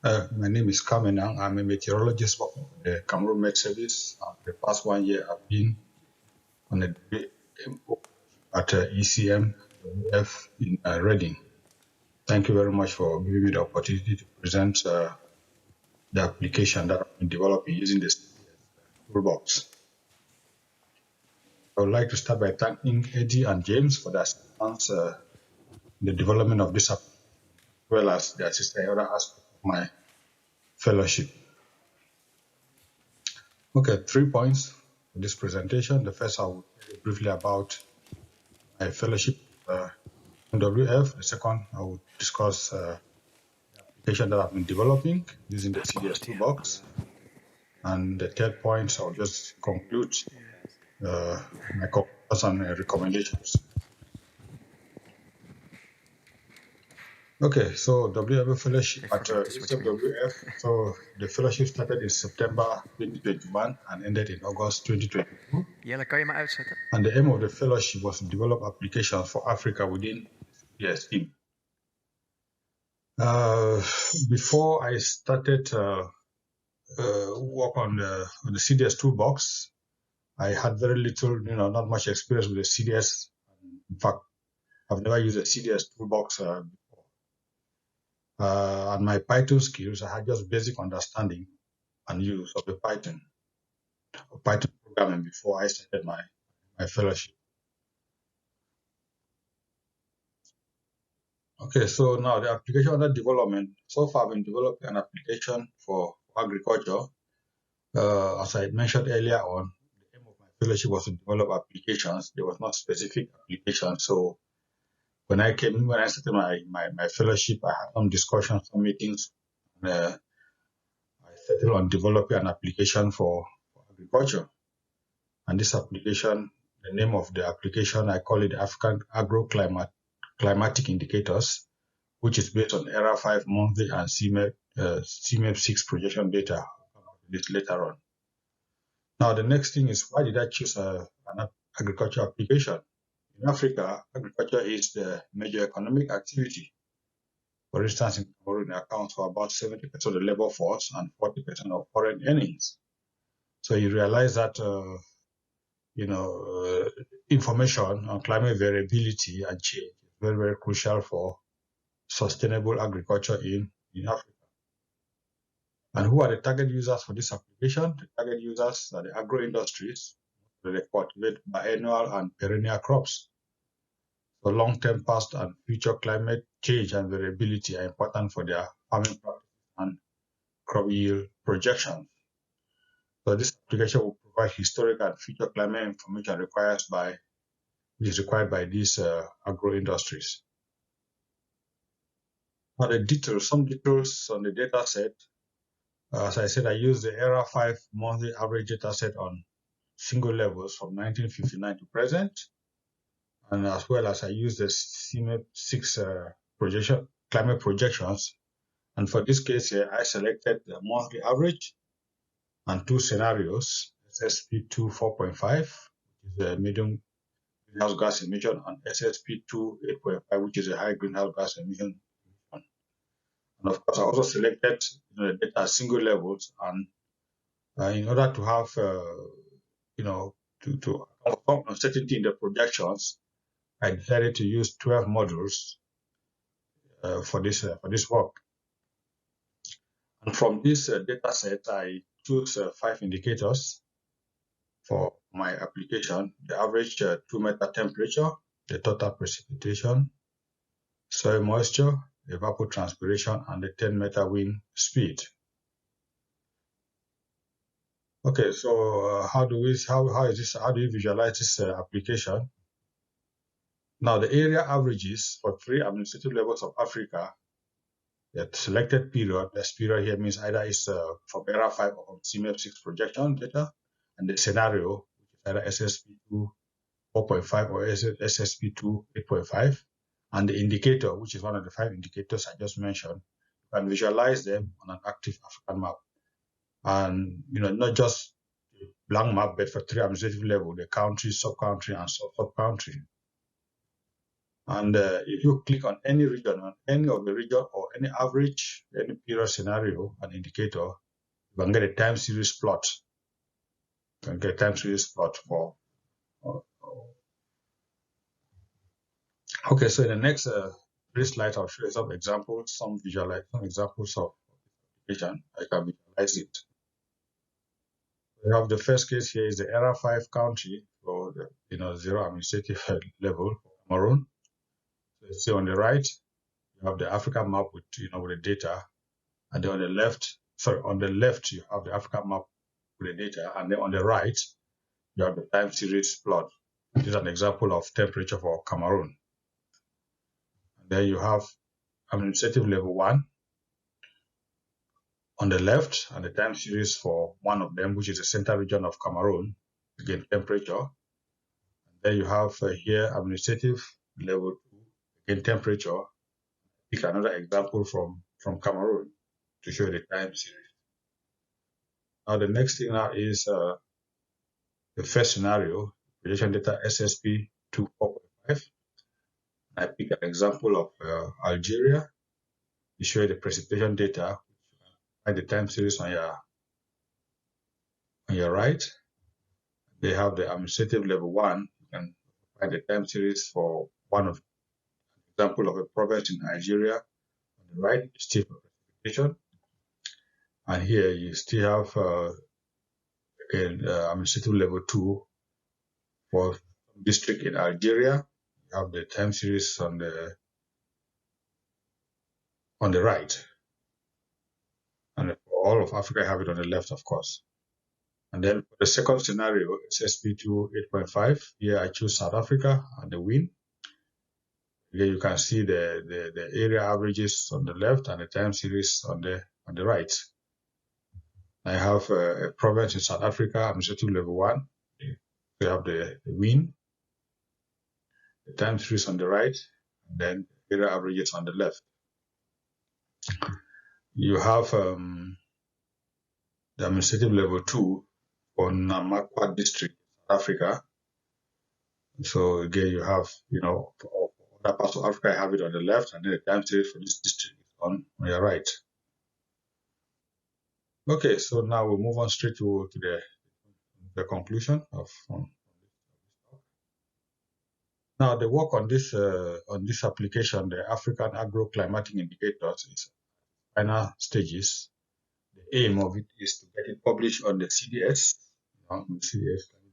My name is Kaah Menang. I'm a meteorologist working for the Cameroon Met Service. The past 1 year, I've been on a WMO at ECM WF in Reading. Thank you very much for giving me the opportunity to present the application that I've been developing using this toolbox. I would like to start by thanking Eddie and James for their assistance in the development of this application, as well as the assistance in other aspects of my fellowship. Okay, 3 points for this presentation. The first, I will tell you briefly about my fellowship WF. The second, I will discuss the application that I've been developing using the CDS toolbox. And the third point, I'll just conclude my conclusions and recommendations. Okay, so WF fellowship at WF. So the fellowship started in September 2021 and ended in August 2022. Jelle, kan je me uitzetten? And the aim of the fellowship was to develop applications for Africa within the CDS team. Before I started work on the CDS toolbox, I had very little, not much experience with the CDS. In fact, I've never used a CDS toolbox before. And my Python skills, I had just basic understanding and use of the Python programming before I started my fellowship. Okay, so now the application under development. So far, I've been developing an application for agriculture. As I mentioned earlier on, the aim of my fellowship was to develop applications. There was not specific application. So when I started my fellowship, I had some discussions, some meetings. And, I settled on developing an application for agriculture. And this application, the name of the application, I call it African Climatic Indicators, which is based on ERA 5 monthly and CMEP 6 projection data. I'll come back to this later on. Now, the next thing is, why did I choose an agriculture application? In Africa, agriculture is the major economic activity. For instance, in Cameroon, it accounts for about 70% of the labor force and 40% of foreign earnings. So you realize that, information on climate variability and change is very, very crucial for sustainable agriculture in Africa. And who are the target users for this application? The target users are the agro industries. They cultivate biennial and perennial crops. So long-term past and future climate change and variability are important for their farming practices and crop yield projections. So this application will provide historic and future climate information required by these agro industries. Now some details on the data set. As I said, I used the ERA 5 monthly average data set on single levels from 1959 to present. And as well as I used the CMEP 6 climate projections. And for this case here, I selected the monthly average and two scenarios, SSP2 4.5, which is a medium greenhouse gas emission, and SSP2 8.5, which is a high greenhouse gas emission. And of course, I also selected the data at single levels, and in order to have, to account for uncertainty in the projections, I decided to use 12 modules for this work. And from this data set, I choose 5 indicators for my application: the average 2-meter temperature, the total precipitation, soil moisture, evapotranspiration, and the 10-meter wind speed. Okay, so how do you visualize this application? Now, the area averages for 3 administrative levels of Africa. The selected period, this period here means either is from ERA 5 or from CMEP 6 projection data, and the scenario, which is either SSP2 4.5 or SSP2 8.5, and the indicator, which is one of the 5 indicators I just mentioned. You can visualize them on an active African map. And, not just a blank map, but for 3 administrative levels, the country, sub-country, and sub-country. And if you click on any region, on any of the region or any average, any period scenario, an indicator, you can get a time series plot. You can get a time series plot for. Okay, so in the next three slides, I'll show you some examples, some examples of application. I can visualize it. We have the first case here is the Era 5 country for the zero administrative level for Cameroon. So you see on the right, you have the African map with with the data, and then on the left you have the African map with the data, and then on the right you have the time series plot. This is an example of temperature for Cameroon. And then you have administrative level 1 on the left, and the time series for one of them, which is the central region of Cameroon, again temperature. And then you have here administrative level 2, again temperature. Pick another example from Cameroon to show the time series. Now the next thing now is the first scenario, prediction data SSP 2.5. I pick an example of Algeria to show the precipitation data, and the time series on your right. They have the administrative level 1. You can find the time series for one of example of a province in Nigeria. On the right, you still have precipitation, and here you still have administrative level 2 for district in Algeria. You have the time series on the right, and for all of Africa, I have it on the left, of course. And then for the second scenario, SSP2 8.5. Here I choose South Africa and the win. Here you can see the area averages on the left and the time series on the right. I have a province in South Africa, administrative level 1. We have the win, the time series on the right, and then area averages on the left. You have the administrative level 2 for Namakwa district, South Africa. So again, you have, for other parts of Africa, I have it on the left, and then the time series for this district is on your right. Okay, so now we'll move on straight to the conclusion of. Now, the work on this application, the African Agro-Climatic Indicators, is final stages. The aim of it is to get it published on the CDS,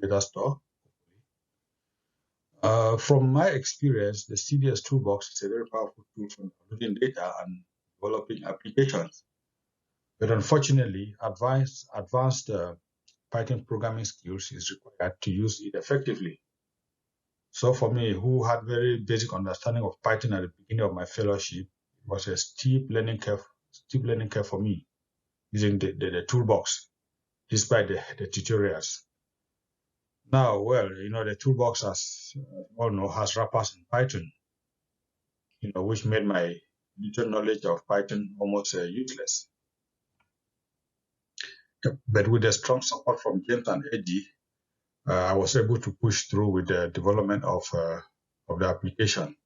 data store. From my experience, the CDS toolbox is a very powerful tool for downloading data and developing applications. But unfortunately, advanced Python programming skills is required to use it effectively. So for me, who had very basic understanding of Python at the beginning of my fellowship, it was a steep learning curve for me using the toolbox, despite the tutorials. Now, well, the toolbox, as you all know, has wrappers in Python, which made my little knowledge of Python almost useless. But with the strong support from James and Eddie, I was able to push through with the development of the application.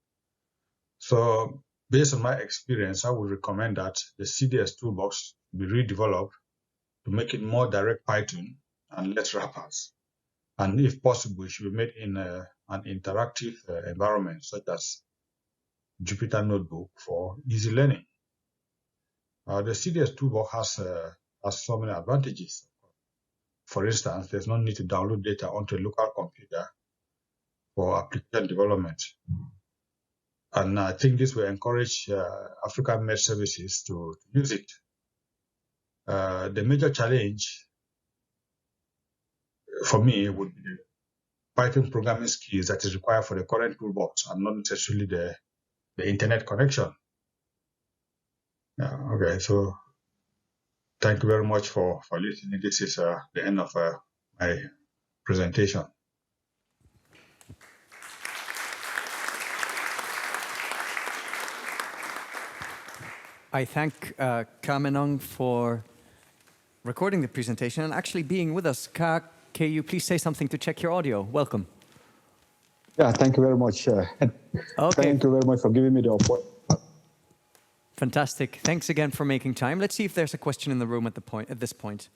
So, based on my experience, I would recommend that the CDS toolbox be redeveloped to make it more direct Python and less wrappers. And if possible, it should be made in an interactive environment, such as Jupyter Notebook for easy learning. The CDS toolbox has so many advantages. For instance, there's no need to download data onto a local computer for application development. And I think this will encourage African-made services to use it. The major challenge for me would be the Python programming skills that is required for the current toolbox and not necessarily the internet connection. Okay, so thank you very much for listening. This is the end of my presentation. I thank Kaah Menang for recording the presentation and actually being with us. Kaah, can you please say something to check your audio? Welcome. Yeah, thank you very much. Okay. Thank you very much for giving me the opportunity. Fantastic. Thanks again for making time. Let's see if there's a question in the room at this point.